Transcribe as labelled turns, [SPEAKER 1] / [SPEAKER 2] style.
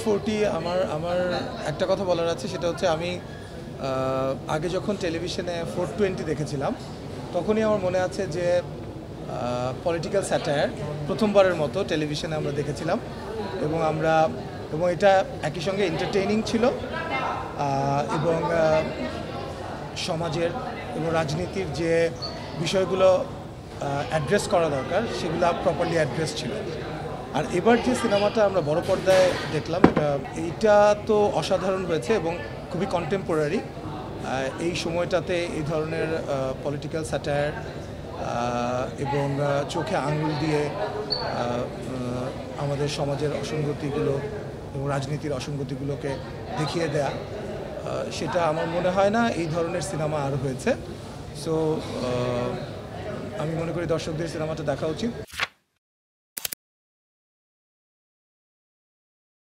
[SPEAKER 1] 40 আমার আমার একটা কথা বলার আছে, সেটা হচ্ছে আমি আগে যখন টেলিভিশনে 420 দেখেছিলাম তখনই আমার মনে আছে যে পলিটিক্যাল স্যাটায়ার প্রথমবারের মতো টেলিভিশনে আমরা দেখেছিলাম এবং এটা একই সঙ্গে এন্টারটেইনিং ছিল এবং সমাজের এবং রাজনীতির যে বিষয়গুলো অ্যাড্রেস করা দরকার সেগুলো প্রপারলি অ্যাড্রেস ছিল। আর এবার যে সিনেমাটা আমরা বড় পর্দায় দেখলাম এইটা তো অসাধারণ হয়েছে এবং খুবই কন্টেম্পোরারি। এই সময়টাতে এই ধরনের পলিটিক্যাল স্যাটায়ার এবং চোখে আঙুল দিয়ে আমাদের সমাজের অসঙ্গতিগুলো এবং রাজনীতির অসঙ্গতিগুলোকে দেখিয়ে দেয়া, সেটা আমার মনে হয় না এই ধরনের সিনেমা আর হয়েছে। সো আমি মনে করি দর্শকদের সিনেমাটা দেখা উচিত।